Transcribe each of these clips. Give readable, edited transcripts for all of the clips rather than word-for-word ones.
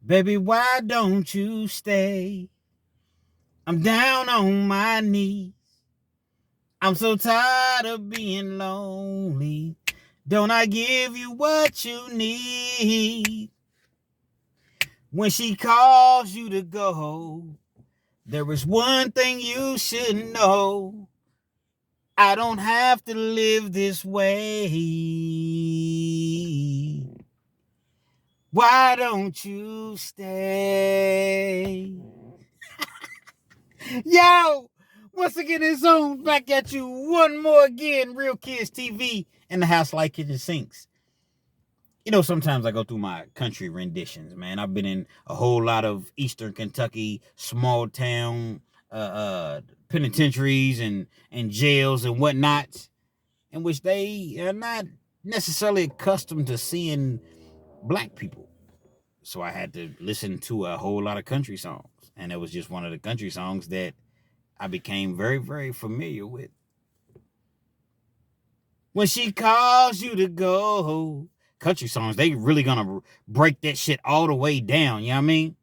Baby, why don't you stay? I'm down on my knees. I'm so tired of being lonely. Don't I give you what you need? When she calls you to go, there is one thing you should know. I don't have to live this way. Why don't you stay? Yo, once again, it's on back at you one more again. Real Kids TV in the house like kitchen sinks. You know, sometimes I go through my country renditions, man. I've been in a whole lot of Eastern Kentucky small town penitentiaries and jails and whatnot, in which they are not necessarily accustomed to seeing black people. So I had to listen to a whole lot of country songs. And it was just one of the country songs that I became very, very familiar with. When she calls you to go, country songs, they really gonna break that shit all the way down, you know what I mean?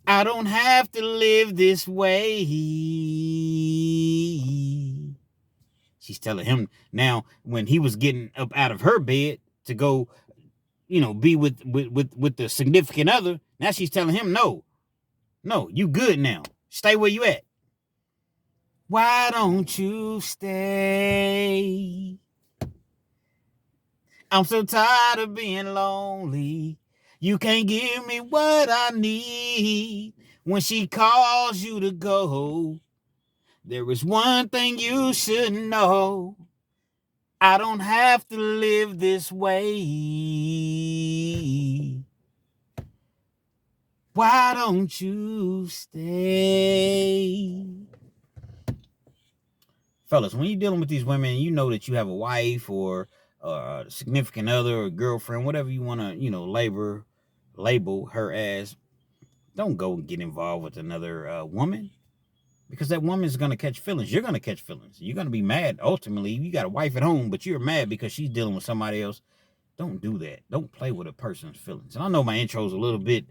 I don't have to live this way. She's telling him now when he was getting up out of her bed to go, be with the significant other. Now she's telling him, no, you good now. Stay where you at. Why don't you stay? I'm so tired of being lonely. You can't give me what I need. When she calls you to go, there is one thing you should know. I don't have to live this way. Why don't you stay? Fellas, when you're dealing with these women, you know that you have a wife or a significant other or girlfriend, whatever you want to, label her as. Don't go and get involved with another woman, because that woman is going to catch feelings. You're going to catch feelings. You're going to be mad. Ultimately, you got a wife at home, but you're mad because she's dealing with somebody else. Don't do that. Don't play with a person's feelings. And I know my intro is a little bit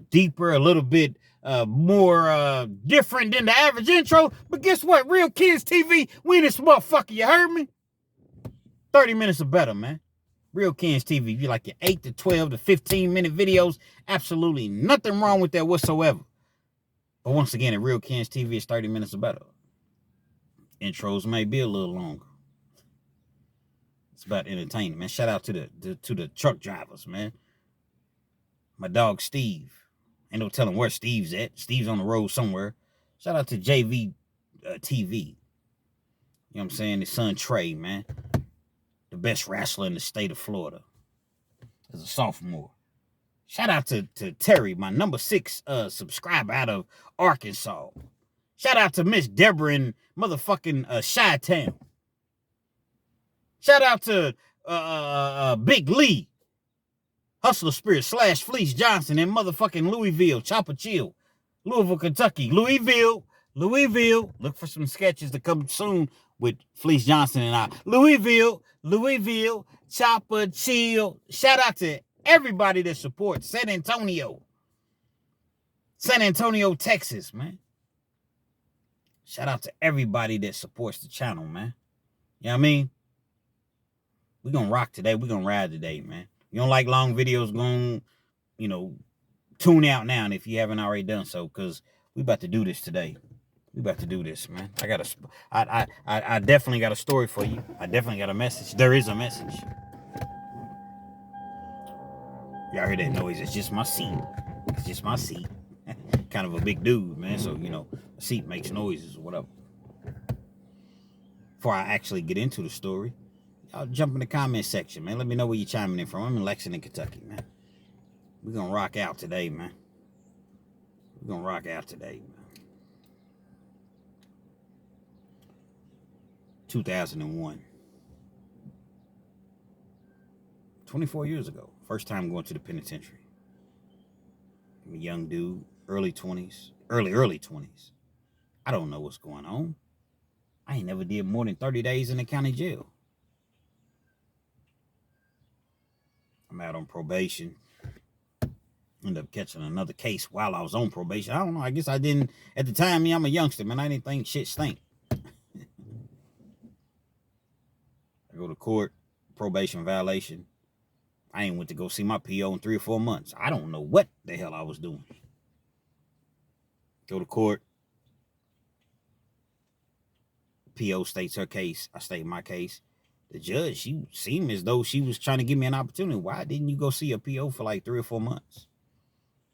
deeper, a little bit more different than the average intro. But guess what? Real Kids TV, we in this motherfucker. You heard me? 30 minutes or better, man. Real Kids TV. If you like your 8 to 12 to 15-minute videos, absolutely nothing wrong with that whatsoever. But once again, at Real Kids TV, it's 30 minutes or better. Intros may be a little longer. It's about entertainment, man. Shout out to the truck drivers, man. My dog Steve. Ain't no telling where Steve's at. Steve's on the road somewhere. Shout out to JV TV. You know what I'm saying? His son Trey, man. The best wrestler in the state of Florida. As a sophomore. Shout out to Terry, my number 6 subscriber out of Arkansas. Shout out to Miss Deborah in motherfucking Chi-Town. Shout out to Big Lee, Hustler Spirit / Fleece Johnson in motherfucking Louisville, Chopper Chill, Louisville, Kentucky. Louisville. Look for some sketches to come soon with Fleece Johnson and I. Louisville, Chopper Chill. Shout out to everybody that supports San Antonio, Texas, man. Shout out to everybody that supports the channel, man. You know what I mean? We're going to rock today. We're going to ride today, man. You don't like long videos, tune out now if you haven't already done so, because we about to do this today. We about to do this, man. I definitely got a story for you. I definitely got a message. There is a message. Y'all hear that noise? It's just my seat. Kind of a big dude, man. So, the seat makes noises or whatever. Before I actually get into the story, y'all jump in the comment section, man. Let me know where you're chiming in from. I'm in Lexington, Kentucky, man. We're going to rock out today, man. 2001. 24 years ago. First time going to the penitentiary. I'm a young dude, early 20s. I don't know what's going on. I ain't never did more than 30 days in the county jail. I'm out on probation. Ended up catching another case while I was on probation. I don't know. I guess I didn't at the time. I'm a youngster, man. I didn't think shit stink. I go to court, probation violation. I ain't went to go see my PO in 3 or 4 months. I don't know what the hell I was doing. Go to court. PO states her case. I state my case. The judge, she seemed as though she was trying to give me an opportunity. Why didn't you go see a PO for like 3 or 4 months?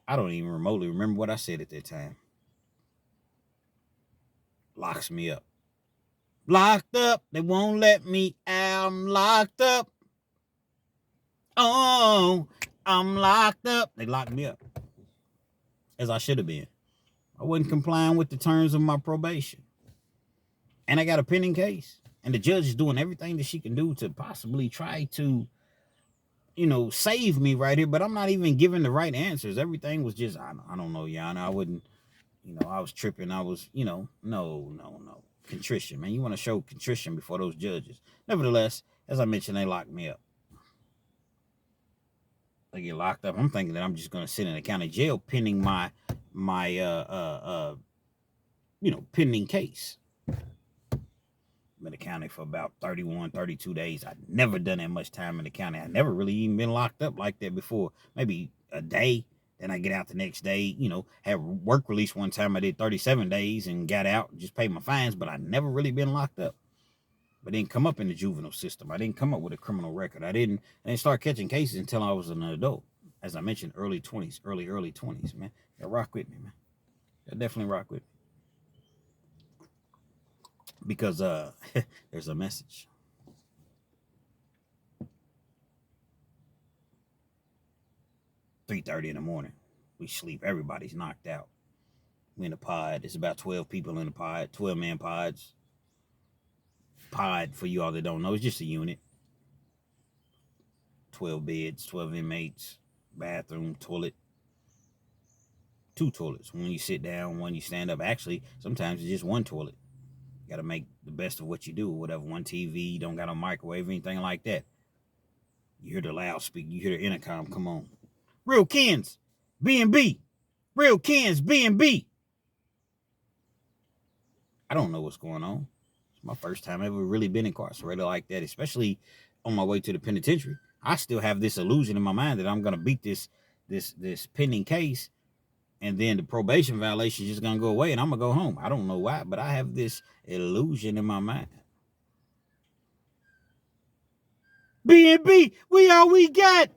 I don't even remotely remember what I said at that time. Locks me up. Locked up. They won't let me out. I'm locked up. Oh, I'm locked up. They locked me up. As I should have been. I wasn't complying with the terms of my probation. And I got a pending case. And the judge is doing everything that she can do to possibly try to, save me right here. But I'm not even giving the right answers. Everything was just, I don't know, Yana. I wouldn't, I was tripping. I was, no. Contrition, man. You want to show contrition before those judges. Nevertheless, as I mentioned, they locked me up. I get locked up. I'm thinking that I'm just going to sit in the county jail pending my pending case. In the county for about 31, 32 days. I'd never done that much time in the county. I never really even been locked up like that before. Maybe a day. Then I get out the next day, had work release one time. I did 37 days and got out and just paid my fines, but I never really been locked up. I didn't come up in the juvenile system. I didn't come up with a criminal record. I didn't start catching cases until I was an adult. As I mentioned, early 20s, man. Yeah, rock with me, man. Yeah, definitely rock with me. Because there's a message. 3:30 in the morning. We sleep. Everybody's knocked out. We in a pod. It's about 12 people in the pod. 12-man pods. Pod, for you all that don't know, it's just a unit. 12 beds, 12 inmates, bathroom, toilet. 2 toilets. One you sit down, one you stand up. Actually, sometimes it's just 1 toilet. You got to make the best of what you do, whatever. 1 TV, don't got a microwave, anything like that. You hear the loudspeaker, you hear the intercom, come on. Real Kens, B&B. Real Kens, B&B. I don't know what's going on. It's my first time ever really been incarcerated like that, especially on my way to the penitentiary. I still have this illusion in my mind that I'm going to beat this pending case, and then the probation violation is just going to go away and I'm going to go home. I don't know why, but I have this illusion in my mind. B&B, we all we got.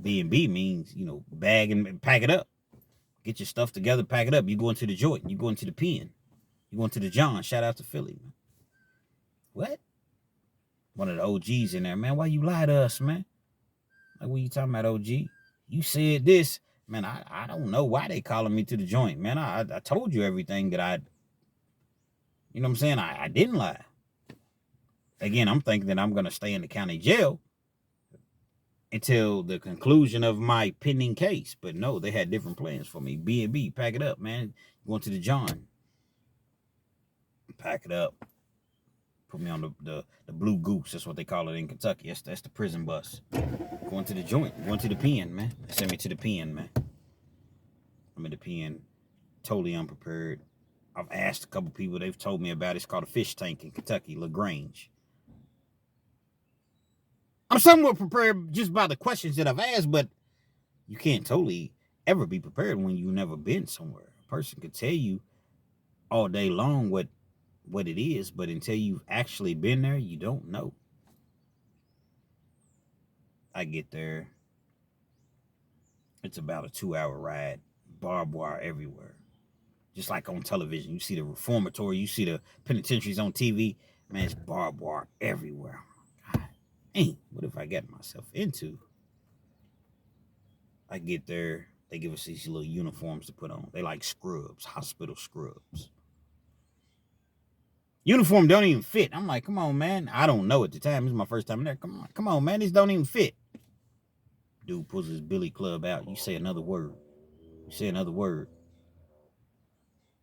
B&B means, bag and pack it up. Get your stuff together, pack it up. You go into the joint. You go into the pen. You go into the John. Shout out to Philly, man. What? One of the OGs in there, man. Why you lie to us, man? Like, what you talking about, OG? You said this. Man, I don't know why they calling me to the joint, man. I told you everything that you know what I'm saying? I didn't lie. Again, I'm thinking that I'm going to stay in the county jail until the conclusion of my pending case. But no, they had different plans for me. B&B, pack it up, man. Going to the John. Pack it up. Put me on the Blue Goose. That's what they call it in Kentucky. That's the prison bus. Going to the joint. Going to the pen, man. They sent me to the pen, man. I'm in the pen, totally unprepared. I've asked a couple people. They've told me about it. It's called a fish tank in Kentucky, LaGrange. I'm somewhat prepared just by the questions that I've asked, but you can't totally ever be prepared when you've never been somewhere. A person could tell you all day long what it is, but until you've actually been there, you don't know. I get there. It's about a 2-hour ride. Barbed wire everywhere. Just like on television. You see the reformatory, you see the penitentiaries on TV. Man, it's barbed wire everywhere. God, what have I gotten myself into? I get there. They give us these little uniforms to put on. They like scrubs, hospital scrubs. Uniform don't even fit. I'm like, come on, man. I don't know at the time. This is my first time there. Come on, man. This don't even fit. Dude pulls his billy club out. You say another word.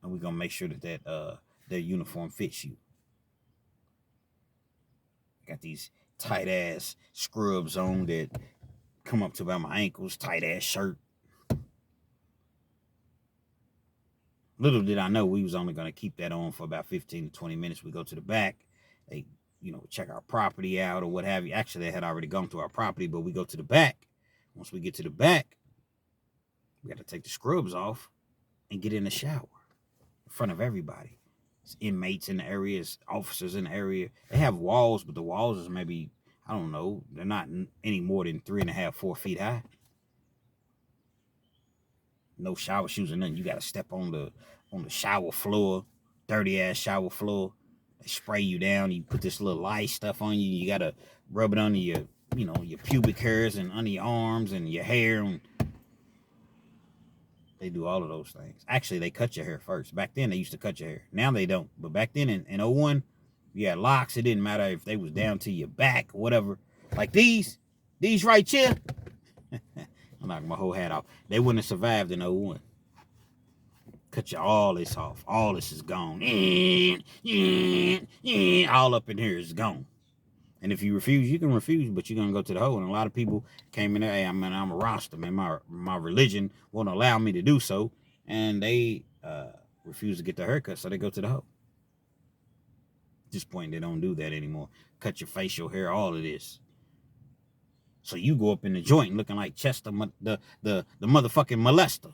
And we're gonna make sure that their uniform fits you. Got these tight ass scrubs on that come up to about my ankles, tight ass shirt. Little did I know we was only gonna keep that on for about 15 to 20 minutes. We go to the back, they, check our property out or what have you. Actually, they had already gone through our property, but we go to the back. Once we get to the back, we got to take the scrubs off and get in the shower in front of everybody. It's inmates in the area, it's officers in the area. They have walls, but the walls is maybe, I don't know, they're not any more than 3.5, 4 feet high. No shower shoes or nothing. You got to step on the shower floor, dirty ass shower floor. They spray you down. You put this little light stuff on you. You got to rub it under your, your pubic hairs and under your arms and your hair. And they do all of those things. Actually, they cut your hair first. Back then, they used to cut your hair. Now they don't. But back then in 01, you had locks. It didn't matter if they was down to your back or whatever. Like these right here. I knocked my whole hat off. They wouldn't have survived in 01. Cut you all this off. All this is gone. All up in here is gone. And if you refuse, you can refuse, but you're gonna go to the hole. And a lot of people came in there. Hey, I'm a roster, man. My religion won't allow me to do so, and they refuse to get their haircut, so they go to the hole. At this point, they don't do that anymore. Cut your facial hair, all of this. So you go up in the joint looking like Chester, the motherfucking molester.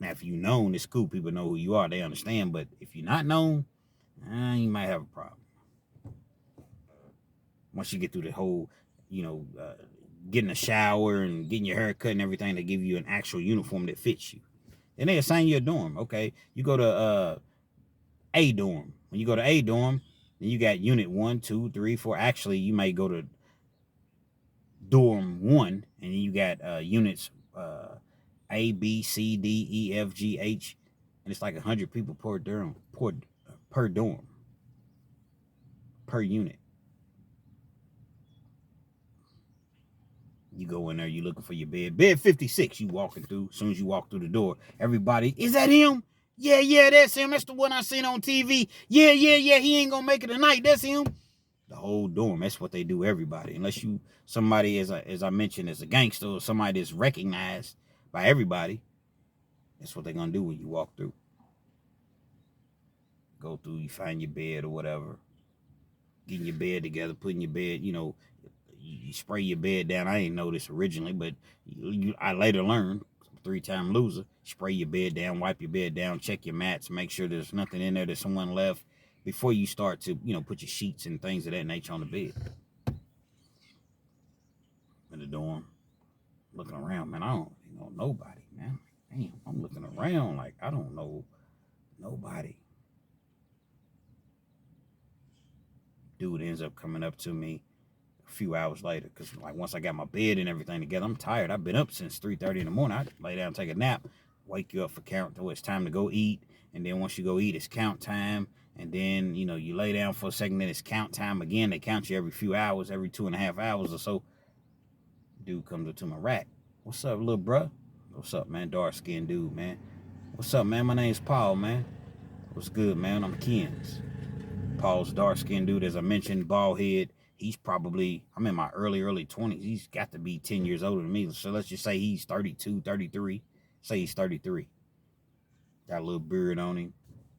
Now, if you known, it's cool. People know who you are. They understand. But if you're not known, you might have a problem. Once you get through the whole, getting a shower and getting your hair cut and everything, they give you an actual uniform that fits you. Then they assign you a dorm. Okay, you go to A dorm. When you go to A dorm, then you got unit 1, 2, 3, 4. Actually, you may go to dorm 1, and then you got units A, B, C, D, E, F, G, H, and it's like 100 people per dorm, per unit. You go in there, you looking for your bed. Bed 56, you walking through. As soon as you walk through the door, everybody, is that him? Yeah, that's him. That's the one I seen on TV. Yeah, he ain't gonna make it tonight. That's him. The whole dorm, that's what they do, everybody. Unless you, somebody, as I mentioned, is a gangster or somebody that's recognized by everybody, that's what they're gonna do when you walk through. Go through, you find your bed or whatever. Getting your bed together, putting your bed, you spray your bed down. I didn't know this originally, but I later learned, 3-time loser, spray your bed down, wipe your bed down, check your mats, make sure there's nothing in there that someone left before you start to, put your sheets and things of that nature on the bed. In the dorm, looking around, man, I don't know nobody, man. Damn, I'm looking around like I don't know nobody. Dude ends up coming up to me a few hours later, because like once I got my bed and everything together, I'm tired. I've been up since 3:30 in the morning. I lay down, take a nap, wake you up for count till it's time to go eat, and then once you go eat, it's count time, and then you lay down for a second, then it's count time again. They count you every few hours, every 2.5 hours or so. Dude comes up to my rack. What's up, little bruh? What's up, man? Dark skinned dude, man. What's up, man? My name's Paul, man. What's good, man? I'm Ken's. Paul's dark skinned dude, as I mentioned, bald head. He's probably, I'm in my early 20s. He's got to be 10 years older than me. So let's just say he's 32, 33. Say he's 33. Got a little beard on him.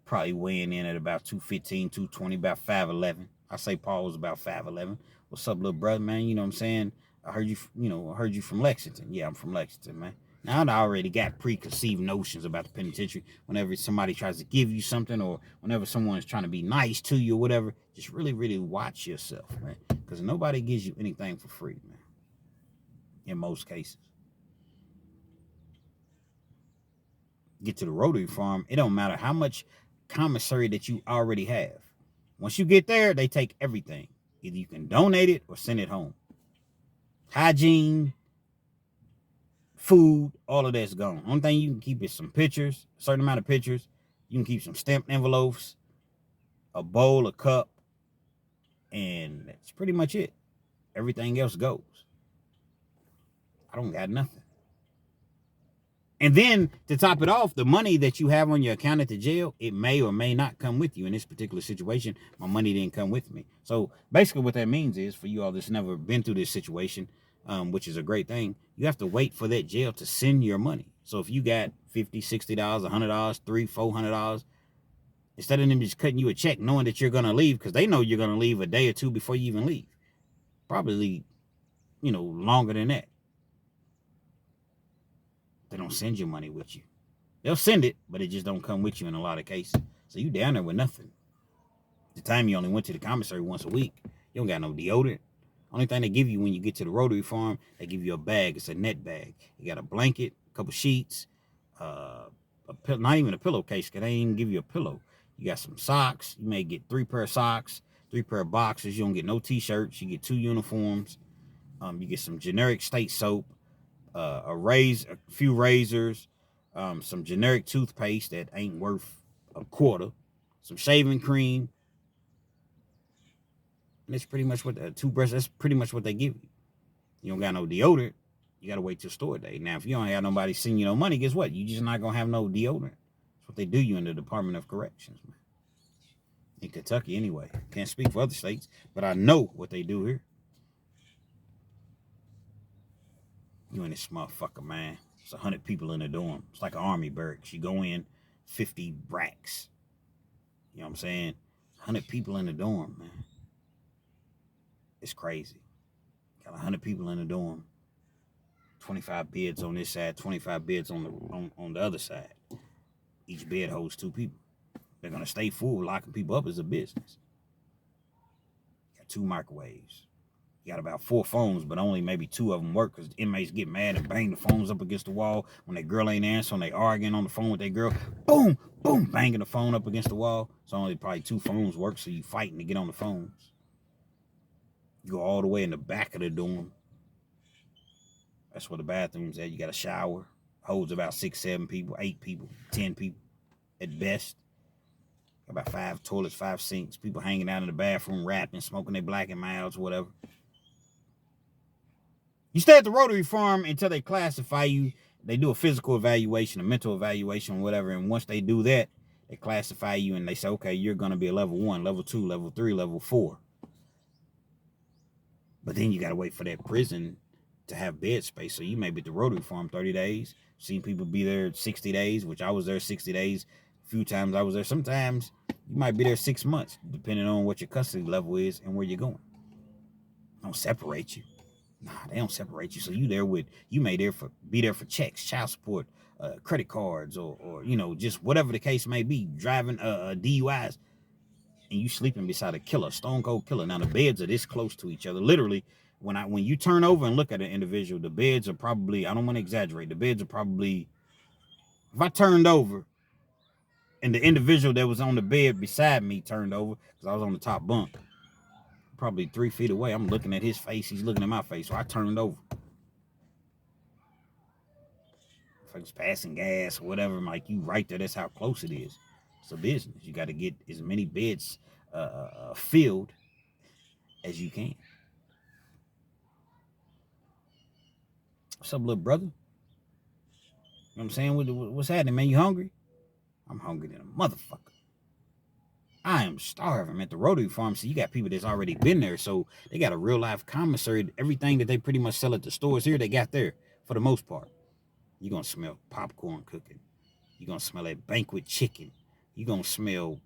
Probably weighing in at about 215, 220, about 5'11". I say Paul was about 5'11". What's up, little brother, man? You know what I'm saying? I heard you from Lexington. Yeah, I'm from Lexington, man. Now, I already got preconceived notions about the penitentiary. Whenever somebody tries to give you something, or whenever someone is trying to be nice to you or whatever, just really, really watch yourself, man. Because nobody gives you anything for free, man. In most cases. Get to the Rotary Farm, it don't matter how much commissary that you already have. Once you get there, they take everything. Either you can donate it or send it home. Hygiene, food, all of that's gone. Only thing you can keep is some pictures, a certain amount of pictures. You can keep some stamped envelopes, a bowl, a cup, and that's pretty much it. Everything else goes. I don't got nothing. And then to top it off, the money that you have on your account at the jail, it may or may not come with you. In this particular situation, my money didn't come with me. So basically what that means is, for you all that's never been through this situation, which is a great thing, you have to wait for that jail to send your money. So if you got $50, $60, $100, $300, $400, instead of them just cutting you a check knowing that you're going to leave, because they know you're going to leave a day or two before you even leave. Probably, longer than that. They don't send your money with you. They'll send it, but it just don't come with you in a lot of cases. So you down there with nothing. The time you only went to the commissary once a week, you don't got no deodorant. Only thing they give you when you get to the Rotary Farm, they give you a bag. It's a net bag. You got a blanket, a couple sheets, not even a pillowcase, because they ain't even give you a pillow. You got some socks. You may get 3 pair of socks, 3 pair of boxers. You don't get no t-shirts. You get 2 uniforms. You get some generic state soap, a few razors, some generic toothpaste that ain't worth a quarter, some shaving cream. And that's pretty much what toothbrush. That's pretty much what they give you. You don't got no deodorant. You got to wait till store day. Now, if you don't have nobody sending you no money, guess what? You just not going to have no deodorant. That's what they do you in the Department of Corrections, man. In Kentucky, anyway. Can't speak for other states, but I know what they do here. You in this motherfucker, man. It's 100 people in the dorm. It's like an army barracks. You go in, 50 racks. You know what I'm saying? 100 people in the dorm, man. It's crazy. Got 100 people in the dorm. 25 beds on this side, 25 beds on the other side. Each bed holds 2 people. They're gonna stay full. Locking people up is a business. Got 2 microwaves. You got about 4 phones, but only maybe 2 of them work because the inmates get mad and bang the phones up against the wall. When their girl ain't answering, they arguing on the phone with their girl. Boom, boom, banging the phone up against the wall. So only probably 2 phones work, so you fighting to get on the phones. You go all the way in the back of the dorm. That's where the bathroom's at. You got a shower. Holds about 6, 7 people, 8 people, 10 people at best. About 5 toilets, 5 sinks. People hanging out in the bathroom, rapping, smoking their Black and Milds, whatever. You stay at the Rotary Farm until they classify you. They do a physical evaluation, a mental evaluation, whatever. And once they do that, they classify you and they say, okay, you're going to be a level 1, level 2, level 3, level 4. But then you got to wait for that prison to have bed space. So you may be at the Rotary Farm 30 days. Seen people be there 60 days, which I was there 60 days. A few times I was there. Sometimes you might be there 6 months, depending on what your custody level is and where you're going. Don't separate you. Nah, they don't separate you. So you may be there for checks, child support, credit cards, or just whatever the case may be, driving DUIs, and you sleeping beside a killer, stone cold killer. Now the beds are this close to each other. Literally, when you turn over and look at an individual, the beds are probably, I don't want to exaggerate, the beds are probably, if I turned over and the individual that was on the bed beside me turned over, because I was on the top bunk, probably 3 feet away. I'm looking at his face. He's looking at my face. So I turned over. If I was passing gas or whatever, I'm like, you right there. That's how close it is. It's a business. You got to get as many beds filled as you can. What's up, little brother? You know what I'm saying? What's happening, man? You hungry? I'm hungry than a motherfucker. I am starving. I'm at the Rotary Farm. So you got people that's already been there. So they got a real life commissary. Everything that they pretty much sell at the stores here, they got there for the most part. You're going to smell popcorn cooking. You're going to smell that banquet chicken. You're going to smell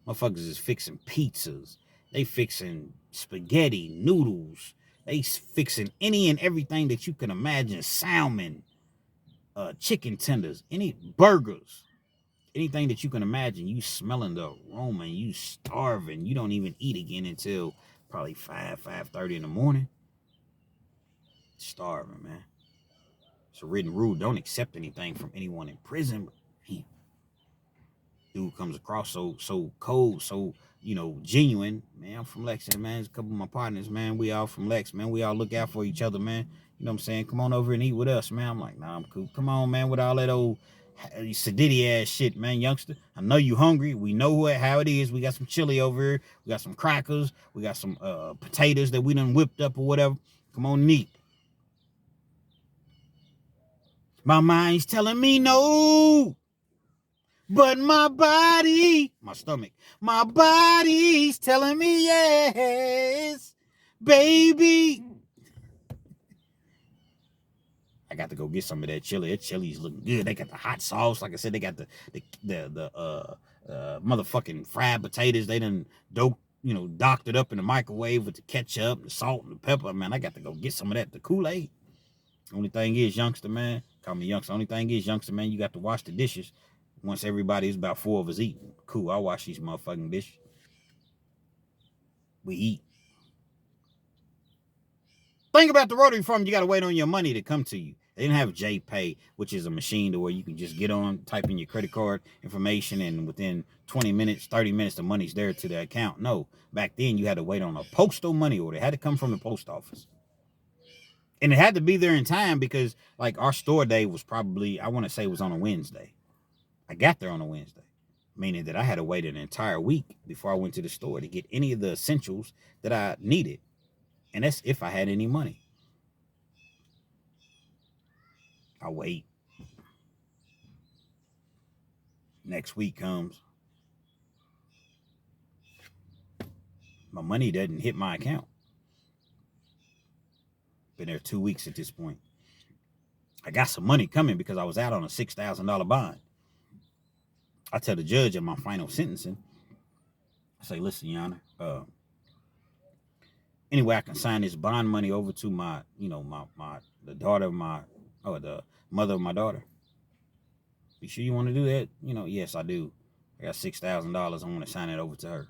motherfuckers is fixing pizzas. They fixing spaghetti, noodles. They fixing any and everything that you can imagine. Salmon, chicken tenders, any burgers. Anything that you can imagine, you smelling the aroma and you starving. You don't even eat again until probably 5:30 in the morning. Starving, man. It's a written rule. Don't accept anything from anyone in prison. But dude comes across so cold, so genuine. Man, I'm from Lexington, man. There's a couple of my partners, man. We all from Lex, man. We all look out for each other, man. You know what I'm saying? Come on over and eat with us, man. I'm like, nah, I'm cool. Come on, man, with all that old sedity ass shit, man, youngster. I know you hungry. We know how it is. We got some chili over here. We got some crackers. We got some potatoes that we done whipped up or whatever. Come on and eat. My mind's telling me no, but my stomach, my body's telling me yes, baby. I got to go get some of that chili. That chili's looking good. They got the hot sauce. Like I said, they got the motherfucking fried potatoes. They done docked it up in the microwave with the ketchup, the salt, and the pepper. Man, I got to go get some of that. The Kool-Aid. Only thing is, youngster, man. Call me youngster. Only thing is, youngster, man, you got to wash the dishes once everybody's about 4 of us eating. Cool, I'll wash these motherfucking dishes. We eat. Think about the rotary farm. You got to wait on your money to come to you. They didn't have JPay, which is a machine to where you can just get on, type in your credit card information, and within 20 minutes, 30 minutes, the money's there to the account. No, back then you had to wait on a postal money order. It had to come from the post office. And it had to be there in time because, like, our store day was probably, I want to say it was on a Wednesday. I got there on a Wednesday, meaning that I had to wait an entire week before I went to the store to get any of the essentials that I needed. And that's if I had any money. I wait. Next week comes. My money doesn't hit my account. Been there 2 weeks at this point. I got some money coming because I was out on a $6,000 bond. I tell the judge in my final sentencing, I say, listen, Your Honor, anyway, I can sign this bond money over to my, the daughter of the mother of my daughter. You sure you want to do that? Yes, I do. I got $6,000. I want to sign it over to her.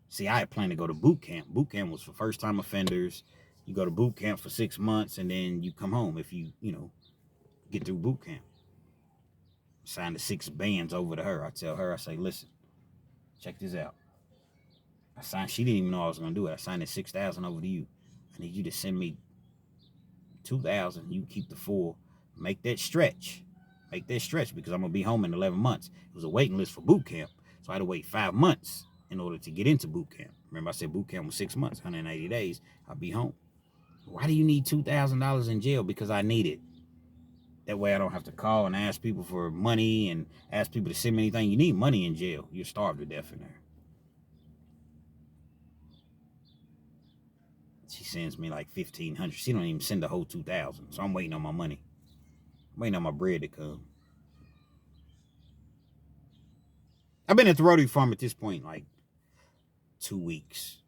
See, I had planned to go to boot camp. Boot camp was for first-time offenders. You go to boot camp for 6 months, and then you come home if you get through boot camp. Sign the 6 bands over to her. I tell her, I say, listen, check this out. She didn't even know I was going to do it. I signed the 6,000 over to you. I need you to send me 2,000. You keep the 4. Make that stretch because I'm going to be home in 11 months. It was a waiting list for boot camp. So I had to wait 5 months in order to get into boot camp. Remember I said boot camp was 6 months, 180 days. I'll be home. Why do you need $2,000 in jail? Because I need it. That way I don't have to call and ask people for money and ask people to send me anything. You need money in jail. You're starved to death in there. She sends me like $1,500. She don't even send the whole $2,000. So I'm waiting on my money. I'm waiting on my bread to come. I've been at the Rotary Farm at this point like 2 weeks.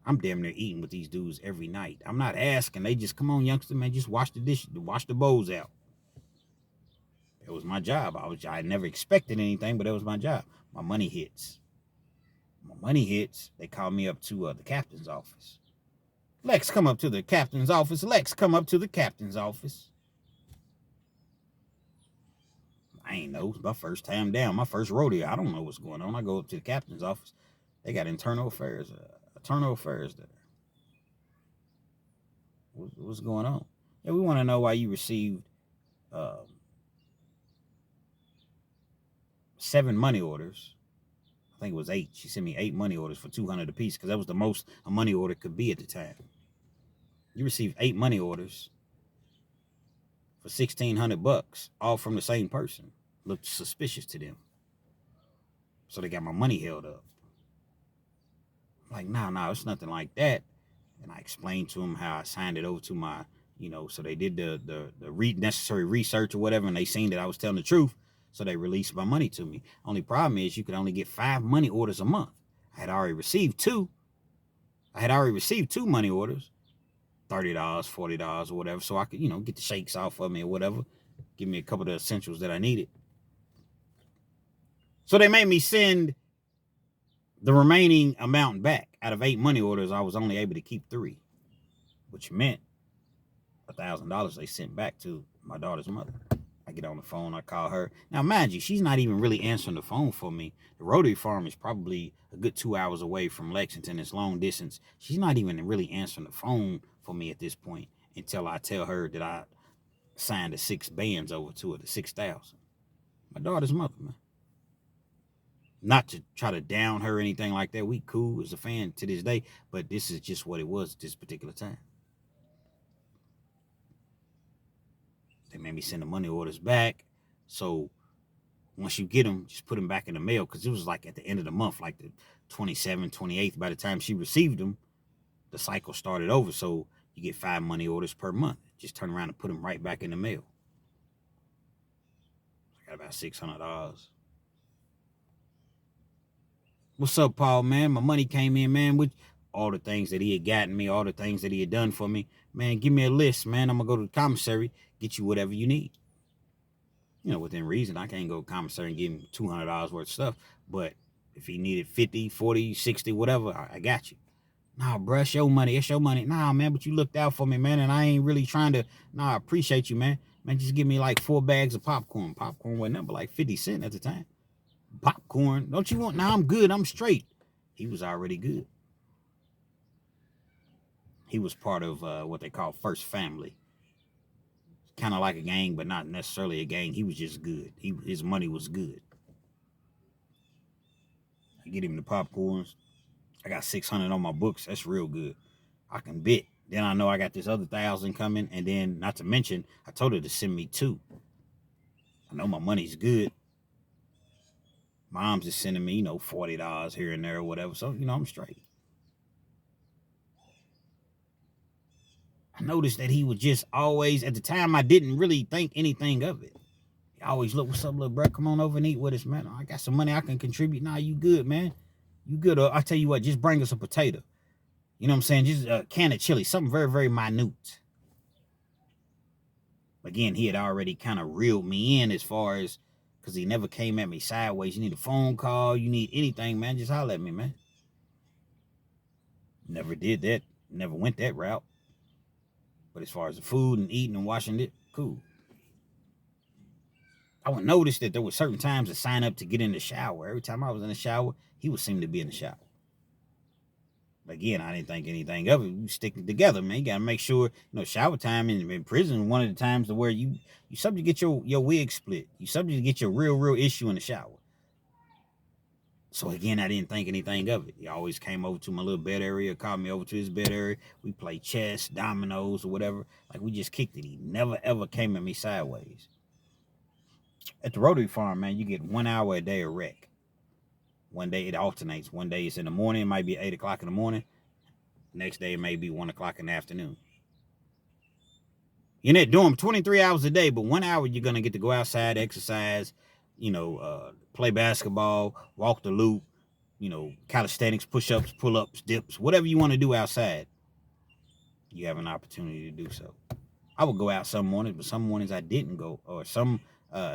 I'm damn near eating with these dudes every night. I'm not asking. They just, come on, youngster, man, just wash the dishes, wash the bowls out. It was my job. I never expected anything, but it was my job. My money hits. They call me up to the captain's office. Lex, come up to the captain's office. I ain't know. It's my first time down. My first rodeo. I don't know what's going on. I go up to the captain's office. They got internal affairs there. What's going on? Yeah, we want to know why you received 7 money orders. I think it was 8. She sent me 8 money orders for $200 a piece because that was the most a money order could be at the time. You received 8 money orders for $1,600, all from the same person. Looked suspicious to them. So they got my money held up. I'm like, no, it's nothing like that. And I explained to them how I signed it over to my, so they did the necessary research or whatever, and they seen that I was telling the truth. So they released my money to me. Only problem is you could only get 5 money orders a month. I had already received 2 money orders, $30, $40 or whatever, so I could, get the shakes off of me or whatever, give me a couple of the essentials that I needed. So they made me send the remaining amount back. Out of 8 money orders, I was only able to keep 3, which meant $1,000 they sent back to my daughter's mother. I get on the phone, I call her. Now, mind you, she's not even really answering the phone for me. The Rotary Farm is probably a good 2 hours away from Lexington. It's long distance. She's not even really answering the phone for me at this point until I tell her that I signed the 6 bands over to her, the 6,000. My daughter's mother, man. Not to try to down her or anything like that. We cool as a fan to this day, but this is just what it was at this particular time. They made me send the money orders back. So once you get them, just put them back in the mail, because it was like at the end of the month, like the 27th, 28th. By the time she received them, the cycle started over. So you get 5 money orders per month. Just turn around and put them right back in the mail. I got about $600. What's up, Paul, man? My money came in, man, with all the things that he had gotten me, all the things that he had done for me. Man, give me a list, man. I'm going to go to the commissary, get you whatever you need. You know, within reason. I can't go to commissary and give him $200 worth of stuff. But if he needed 50, 40, 60, whatever, I got you. Nah, bruh, it's your money. It's your money. Nah, man, but you looked out for me, man, and I ain't really trying to. Nah, I appreciate you, man. Man, just give me like 4 bags of popcorn. Popcorn wasn't number like 50 cents at the time. Popcorn. Don't you want? Nah, I'm good. I'm straight. He was already good. He was part of what they call First Family. Kind of like a gang, but not necessarily a gang. He was just good. His money was good. I get him the popcorns. I got 600 on my books. That's real good. I can bet. Then I know I got this other 1,000 coming. And then, not to mention, I told her to send me 2. I know my money's good. Mom's just sending me, $40 here and there or whatever. So, I'm straight. I noticed that he was just always, at the time, I didn't really think anything of it. He always look, what's up, little bro? Come on over and eat with us, man. I got some money I can contribute. Nah, you good, man. You good. I tell you what, just bring us a potato. You know what I'm saying? Just a can of chili, something very, very minute. Again, he had already kind of reeled me in as far as, because he never came at me sideways. You need a phone call, you need anything, man, just holler at me, man. Never did that. Never went that route. But as far as the food and eating and washing it, cool. I would notice that there were certain times to sign up to get in the shower. Every time I was in the shower, he would seem to be in the shower. Again, I didn't think anything of it. You stick it together, man. You gotta make sure, shower time in prison, one of the times to where you subject to get your wig split. You subject to get your real issue in the shower. So again, I didn't think anything of it. He always came over to my little bed area, called me over to his bed area. We played chess, dominoes, or whatever. Like, we just kicked it. He never ever came at me sideways. At the Rotary Farm, man, you get 1 hour a day of rec. One day it alternates. One day it's in the morning. It might be 8 o'clock in the morning. Next day it may be 1 o'clock in the afternoon. You're not doing 23 hours a day, but 1 hour you're going to get to go outside, exercise, play basketball, walk the loop, calisthenics, push-ups, pull-ups, dips, whatever you want to do outside. You have an opportunity to do so. I would go out some mornings, but some mornings I didn't go, or some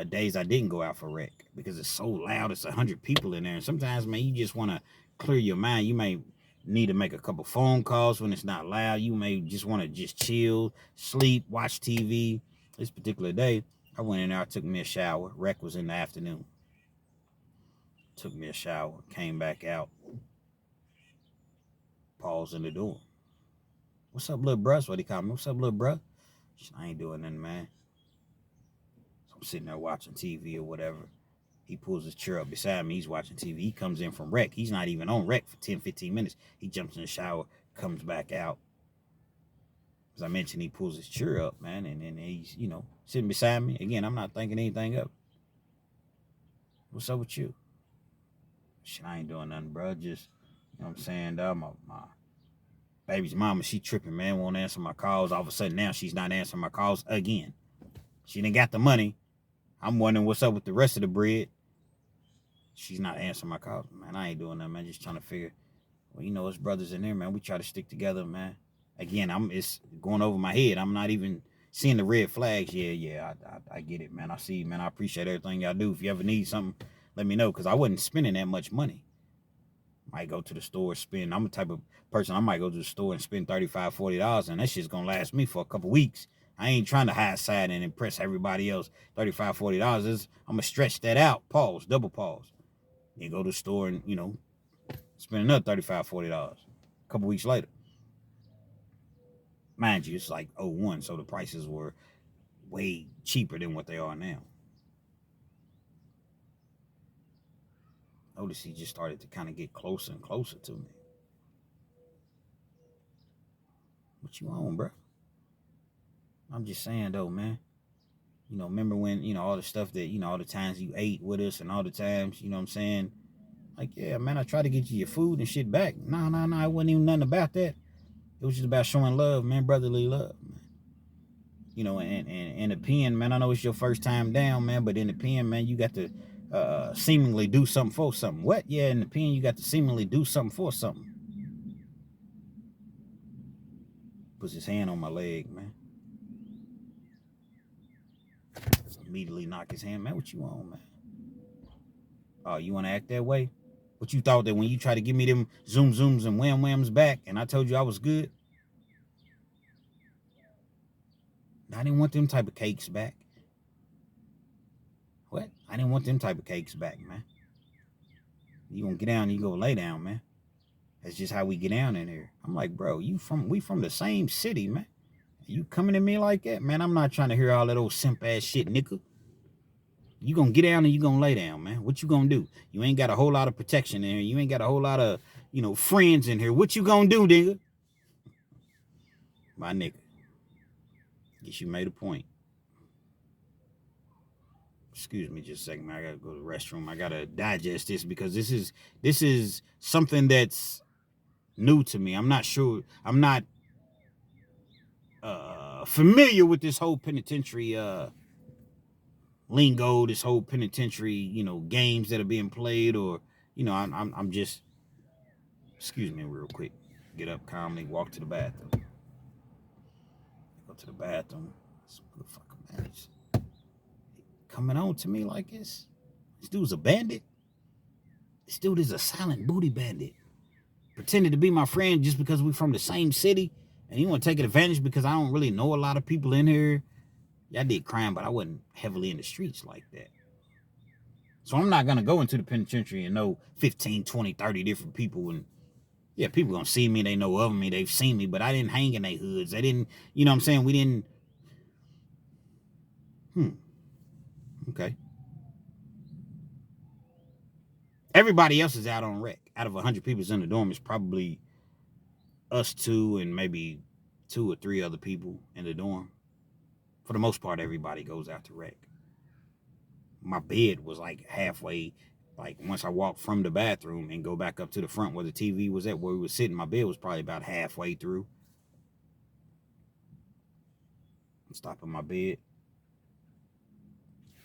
days I didn't go out for rec because it's so loud. It's 100 people in there. And sometimes, man, you just want to clear your mind. You may need to make a couple phone calls when it's not loud. You may just want to just chill, sleep, watch TV. This particular day, I went in there, I took me a shower. Rec was in the afternoon. Took me a shower, came back out, paused in the door. What's up, little bruh? That's what he called me. What's up, little bruh? I ain't doing nothing, man. So I'm sitting there watching TV or whatever. He pulls his chair up beside me. He's watching TV. He comes in from rec. He's not even on rec for 10, 15 minutes. He jumps in the shower, comes back out. As I mentioned, he pulls his chair up, man, and then he's, sitting beside me. Again, I'm not thinking anything of it. What's up with you? Shit, I ain't doing nothing, bro. Just, you know what I'm saying, dog? My baby's mama, she tripping, man. Won't answer my calls. All of a sudden now she's not answering my calls again. She done got the money. I'm wondering what's up with the rest of the bread. She's not answering my calls. Man, I ain't doing that, man. Just trying to figure, well, us brothers in there, man. We try to stick together, man. Again, it's going over my head. I'm not even seeing the red flags. Yeah, I get it, man. I see, man. I appreciate everything y'all do. If you ever need something, let me know, because I wasn't spending that much money. Might go to the store, spend. I'm the type of person, I might go to the store and spend $35, $40, and that shit's gonna last me for a couple weeks. I ain't trying to hide side and impress everybody else. $35, $40 I'm gonna stretch that out. Pause, double pause. Then go to the store and, spend another $35, $40 a couple weeks later. Mind you, it's like 01, so the prices were way cheaper than what they are now. Notice he just started to kind of get closer and closer to me. What you on, bro? I'm just saying, though, man. You know, remember when, you know, all the stuff that, you know, all the times you ate with us and all the times, you know what I'm saying? Like, yeah, man, I tried to get you your food and shit back. No, it wasn't even nothing about that. It was just about showing love, man, brotherly love, man. You know, and in the pen, man, I know it's your first time down, man, but in the pen, man, you got to seemingly do something for something. What? Yeah, in the pen, you got to seemingly do something for something. Puts his hand on my leg, man. Immediately knock his hand, man, what you on, man? Oh, you want to act that way? What you thought that when you tried to give me them zoom zooms and wham whams back and I told you I was good? I didn't want them type of cakes back. What? I didn't want them type of cakes back, man. You gonna get down and you go lay down, man. That's just how we get down in here. I'm like, bro, we from the same city, man. You coming at me like that? Man, I'm not trying to hear all that old simp ass shit, nigga. You gonna get down and you gonna lay down, man. What you gonna do? You ain't got a whole lot of protection in here. You ain't got a whole lot of, you know, friends in here. What you gonna do, nigga? My nigga. Guess you made a point. Excuse me just a second, man. I gotta go to the restroom. I gotta digest this because this is something that's new to me. I'm not sure. I'm not familiar with this whole penitentiary lingo, this whole penitentiary, you know, games that are being played, or, you know, I'm just, excuse me real quick. Get up calmly, walk to the bathroom. Go to the bathroom. This motherfucker, man, it's coming on to me like this. This dude's a bandit. This dude is a silent booty bandit. Pretended to be my friend just because we're from the same city, and you want to take advantage because I don't really know a lot of people in here. Yeah, I did crime, but I wasn't heavily in the streets like that. So I'm not going to go into the penitentiary and know 15, 20, 30 different people. And yeah, people going to see me. They know of me. They've seen me, but I didn't hang in their hoods. They didn't, you know what I'm saying? We didn't. Okay. Everybody else is out on rec. Out of 100 people in the dorm, it's probably us two and maybe 2 or 3 other people in the dorm. For the most part, everybody goes out to rec. My bed was like halfway, like once I walked from the bathroom and go back up to the front where the TV was at, where we were sitting, my bed was probably about halfway through. Stop in my bed.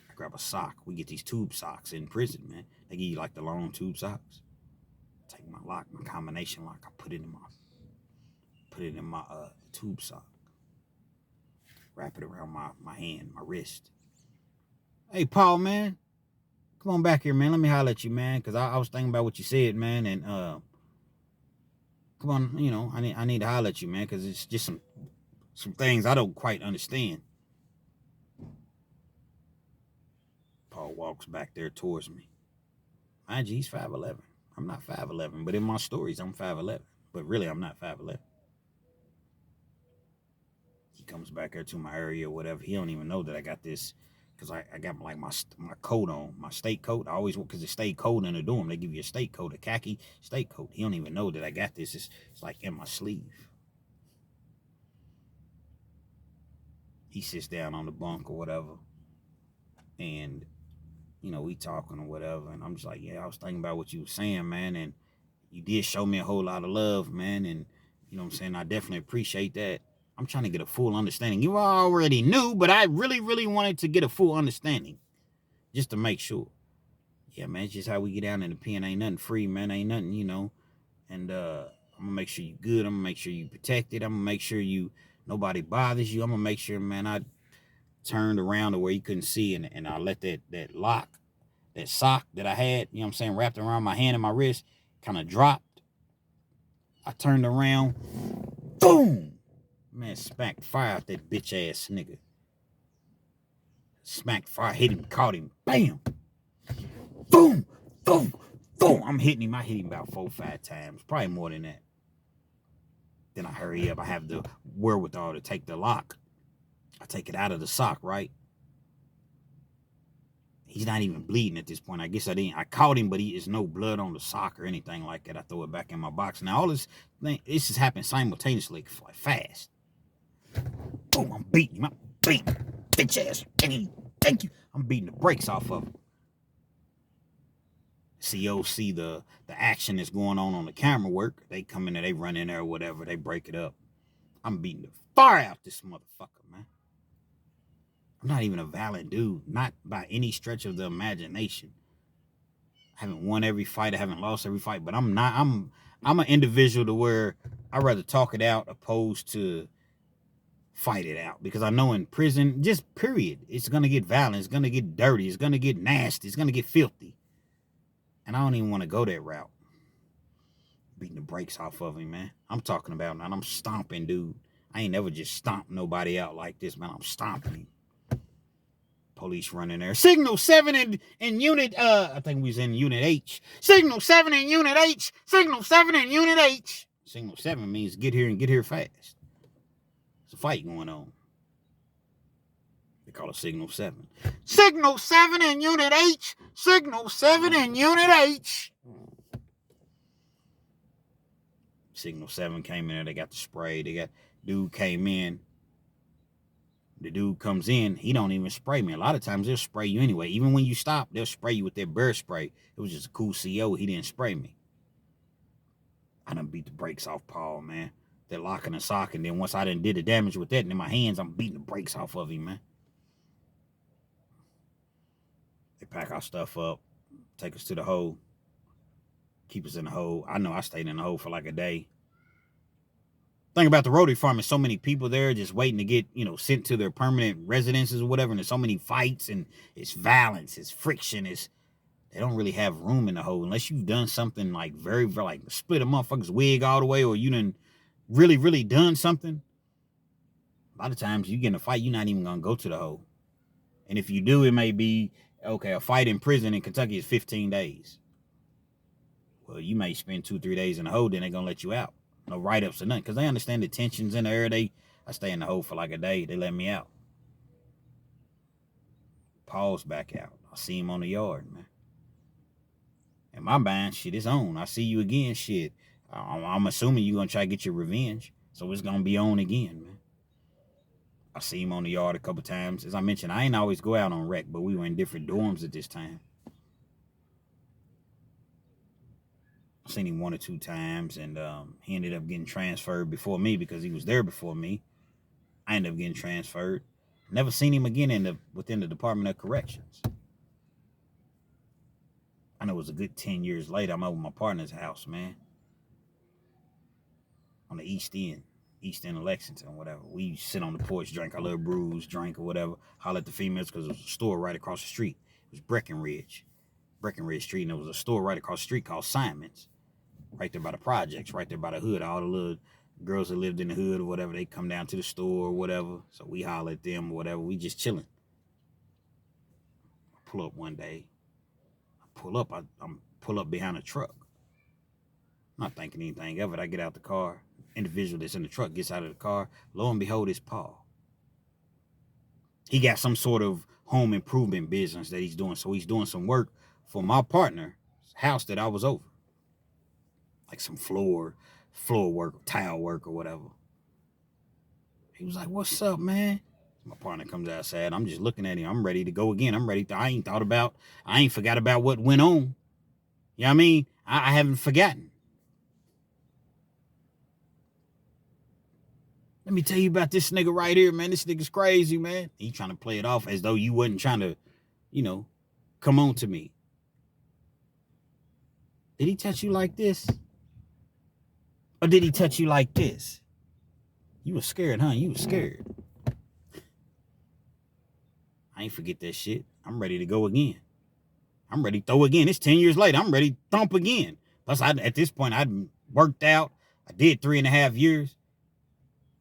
I grab a sock. We get these tube socks in prison, man. They give you like the long tube socks. Take my lock, my combination lock. I put it in my tube sock. Wrap it around my hand, my wrist. Hey, Paul, man. Come on back here, man. Let me holler at you, man. Because I was thinking about what you said, man. And come on, you know, I need to holler at you, man. Because it's just some things I don't quite understand. Paul walks back there towards me. Mind you, he's 5'11". I'm not 5'11", but in my stories, I'm 5'11". But really, I'm not 5'11". He comes back there to my area or whatever. He don't even know that I got this, because I got like my coat on, my state coat. I always, because it stayed cold in the dorm. They give you a state coat, a khaki state coat. He don't even know that I got this. It's like in my sleeve. He sits down on the bunk or whatever, and, you know, we talking or whatever, and I'm just like, yeah, I was thinking about what you were saying, man, and you did show me a whole lot of love, man, and, you know what I'm saying, I definitely appreciate that. I'm trying to get a full understanding. You already knew, but I really, really wanted to get a full understanding, just to make sure. Yeah, man, it's just how we get down in the pen. Ain't nothing free, man, ain't nothing, you know, and I'm gonna make sure you good, I'm gonna make sure you protected, I'm gonna make sure nobody bothers you, I'm gonna make sure, man, I turned around to where you couldn't see, and I let that lock, that sock that I had, you know what I'm saying, wrapped around my hand and my wrist, kind of dropped. I turned around, boom, man, smacked fire out that bitch ass nigga. Smacked fire, hit him, caught him, bam, boom, boom, boom. I'm hitting him. I hit him about 4 or 5 times, probably more than that. Then I hurry up. I have the wherewithal to take the lock. I take it out of the sock, right? He's not even bleeding at this point. I guess I caught him, but there's no blood on the sock or anything like that. I throw it back in my box. Now, all this just happened simultaneously, like fast. Boom, I'm beating him. I'm beating bitch ass. Thank you. I'm beating the brakes off of him. CO see the action that's going on the camera work. They come in there, they run in there or whatever. They break it up. I'm beating the fire out this motherfucker, man. I'm not even a violent dude. Not by any stretch of the imagination. I haven't won every fight. I haven't lost every fight. But I'm an individual to where I'd rather talk it out opposed to fight it out. Because I know in prison, just period, it's going to get violent. It's going to get dirty. It's going to get nasty. It's going to get filthy. And I don't even want to go that route. Beating the brakes off of him, man. I'm talking about, man, I'm stomping, dude. I ain't never just stomped nobody out like this, man. I'm stomping him. Police running there. Signal 7 in unit, I think we was in unit H. Signal 7 in unit H. Signal 7 in unit H. Signal 7 means get here and get here fast. There's a fight going on. They call it Signal 7. Signal 7 in unit H. Signal 7 in unit H. Signal 7 came in there. They got the spray. They got, dude came in. The dude comes in, he don't even spray me. A lot of times they'll spray you anyway. Even when you stop, they'll spray you with their bear spray. It was just a cool CO. He didn't spray me. I done beat the brakes off Paul, man. They're locking and sock, and then once I done did the damage with that, and in my hands, I'm beating the brakes off of him, man. They pack our stuff up, take us to the hole, keep us in the hole. I know I stayed in the hole for like a day. Thing about the Rotary Farm is so many people there just waiting to get, sent to their permanent residences or whatever. And there's so many fights and it's violence, it's friction. They don't really have room in the hole unless you've done something like very, very, like split a motherfucker's wig all the way, or you done really, really done something. A lot of times you get in a fight, you're not even going to go to the hole. And if you do, it may be, okay, a fight in prison in Kentucky is 15 days. Well, you may spend 2-3 days in the hole, then they're going to let you out. No write-ups or nothing, because they understand the tensions in the air. I stay in the hole for like a day. They let me out. Paul's back out. I see him on the yard, man. And my mind, shit, it's on. I see you again, shit. I'm assuming you're going to try to get your revenge. So it's going to be on again, man. I see him on the yard a couple times. As I mentioned, I ain't always go out on rec, but we were in different dorms at this time. I seen him 1 or 2 times, and he ended up getting transferred before me because he was there before me. I ended up getting transferred. Never seen him again within the Department of Corrections. I know it was a good 10 years later. I'm over my partner's house, man. On the East End of Lexington, whatever. We sit on the porch, drink our little brews, drink or whatever, holler at the females because there was a store right across the street. It was Breckenridge Street, and there was a store right across the street called Simon's. Right there by the projects, right there by the hood. All the little girls that lived in the hood or whatever, they come down to the store or whatever. So we holler at them or whatever. We just chilling. I pull up one day. I'm pull up behind a truck. I'm not thinking anything of it. I get out the car. Individual that's in the truck gets out of the car. Lo and behold, it's Paul. He got some sort of home improvement business that he's doing. So he's doing some work for my partner's house that I was over. Like some floor work, tile work or whatever. He was like, "What's up, man?" My partner comes outside. I'm just looking at him. I'm ready to go again. I ain't forgot about what went on. You know what I mean? I haven't forgotten. Let me tell you about this nigga right here, man. This nigga's crazy, man. He trying to play it off as though you wasn't trying to, come on to me. Did he touch you like this? Or did he touch you like this? You was scared, huh? You was scared. I ain't forget that shit. I'm ready to go again. I'm ready to throw again. It's 10 years later. I'm ready to thump again. Plus, at this point, I'd worked out. I did 3.5 years.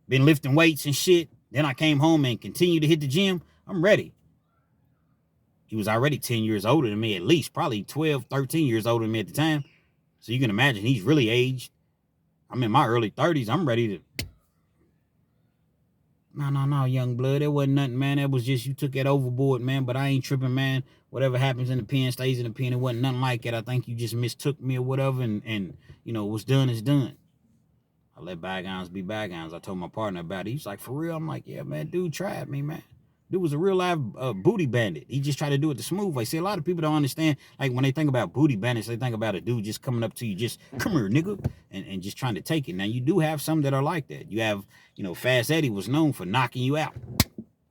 Been lifting weights and shit. Then I came home and continued to hit the gym. I'm ready. He was already 10 years older than me, at least. Probably 12, 13 years older than me at the time. So you can imagine he's really aged. I'm in my early 30s. I'm ready to... No, young blood. That wasn't nothing, man. That was just you took that overboard, man. But I ain't tripping, man. Whatever happens in the pen stays in the pen. It wasn't nothing like it. I think you just mistook me or whatever. And what's done is done. I let bygones be bygones. I told my partner about it. He's like, for real? I'm like, yeah, man. Dude tried me, man. Dude was a real live booty bandit. He just tried to do it the smooth way. See, a lot of people don't understand. Like when they think about booty bandits, they think about a dude just coming up to you, just come here, nigga, and just trying to take it. Now you do have some that are like that. You have, Fast Eddie was known for knocking you out.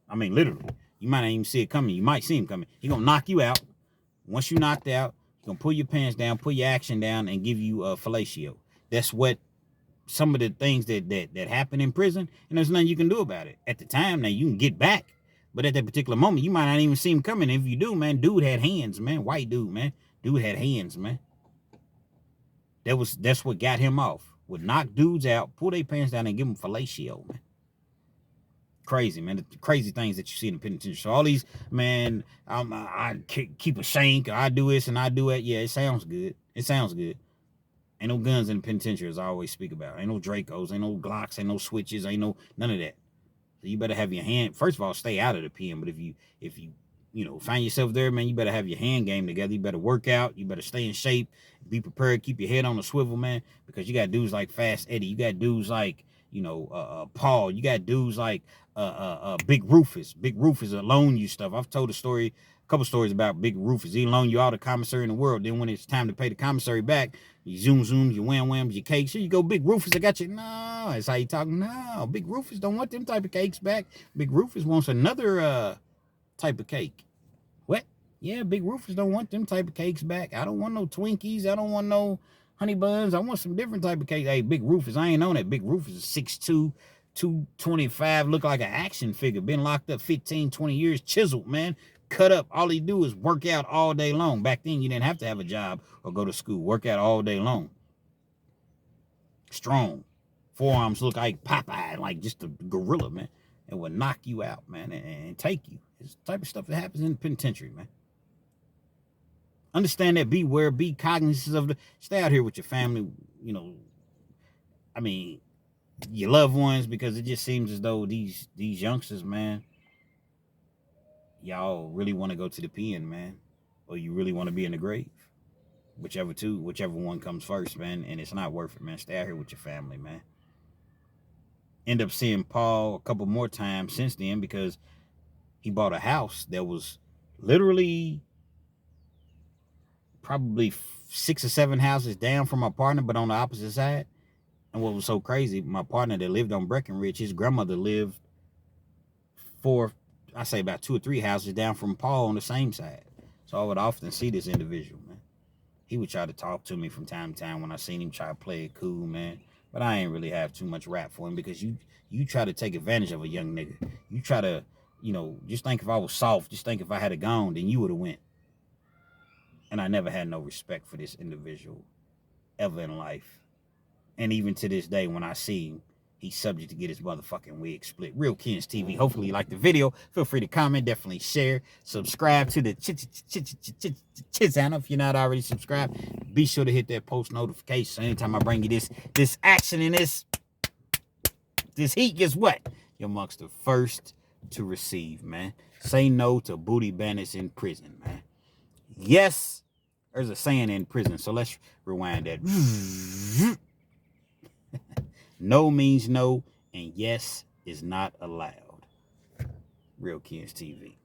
I mean, literally. You might not even see it coming. You might see him coming. He gonna knock you out. Once you knocked out, he's gonna pull your pants down, pull your action down, and give you a fellatio. That's what some of the things that happen in prison, and there's nothing you can do about it. At the time, now you can get back. But at that particular moment, you might not even see him coming. If you do, man, dude had hands, man. White dude, man. Dude had hands, man. That's what got him off. Would knock dudes out, pull their pants down, and give them fellatio, man. Crazy, man. The crazy things that you see in the penitentiary. So all these, man, I keep a shank, or I do this and I do that. Yeah, it sounds good. It sounds good. Ain't no guns in the penitentiary, as I always speak about. Ain't no Dracos, ain't no Glocks, ain't no switches, ain't no none of that. So you better have your hand. First of all, stay out of the pen. But if you find yourself there, man, you better have your hand game together. You better work out. You better stay in shape. Be prepared. Keep your head on the swivel, man. Because you got dudes like Fast Eddie. You got dudes like Paul. You got dudes like Big Rufus. Big Rufus will loan you stuff. I've told a couple stories about Big Rufus. He loan you all the commissary in the world. Then when it's time to pay the commissary back, you zooms, you whams, your cakes. Here you go, Big Rufus. I got you. No, that's how you talking. No, Big Rufus don't want them type of cakes back. Big Rufus wants another type of cake. What? Yeah, Big Rufus don't want them type of cakes back. I don't want no Twinkies. I don't want no honey buns. I want some different type of cake. Hey, Big Rufus, I ain't on that. Big Rufus is 6'2", 225, look like an action figure. Been locked up 15, 20 years, chiseled, man. Cut up. All he do is work out all day long. Back then, you didn't have to have a job or go to school. Work out all day long. Strong. Forearms look like Popeye, like just a gorilla, man. It will knock you out, man, and take you. It's the type of stuff that happens in the penitentiary, man. Understand that. Beware. Be cognizant of stay out here with your family, I mean, your loved ones, because it just seems as though these youngsters, man, y'all really want to go to the pen, man, or you really want to be in the grave. Whichever one comes first, man, and it's not worth it, man. Stay out here with your family, man. End up seeing Paul a couple more times since then because he bought a house that was literally probably 6 or 7 houses down from my partner, but on the opposite side. And what was so crazy, my partner that lived on Breckenridge, his grandmother lived about 2 or 3 houses down from Paul on the same side. So I would often see this individual, man. He would try to talk to me from time to time when I seen him try to play it cool, man. But I ain't really have too much rap for him because you try to take advantage of a young nigga. You try to, just think if I was soft, just think if I had a gone, then you would have went. And I never had no respect for this individual ever in life. And even to this day, when I see him, he's subject to get his motherfucking wig split. Real Kens TV. Hopefully you liked the video. Feel free to comment. Definitely share. Subscribe to the channel if you're not already subscribed. Be sure to hit that post notification. So anytime I bring you this action and this heat, guess what? You're amongst the first to receive, man. Say no to booty bandits in prison, man. Yes, there's a saying in prison. So let's rewind that. No means no, and yes is not allowed. Real Kens TV.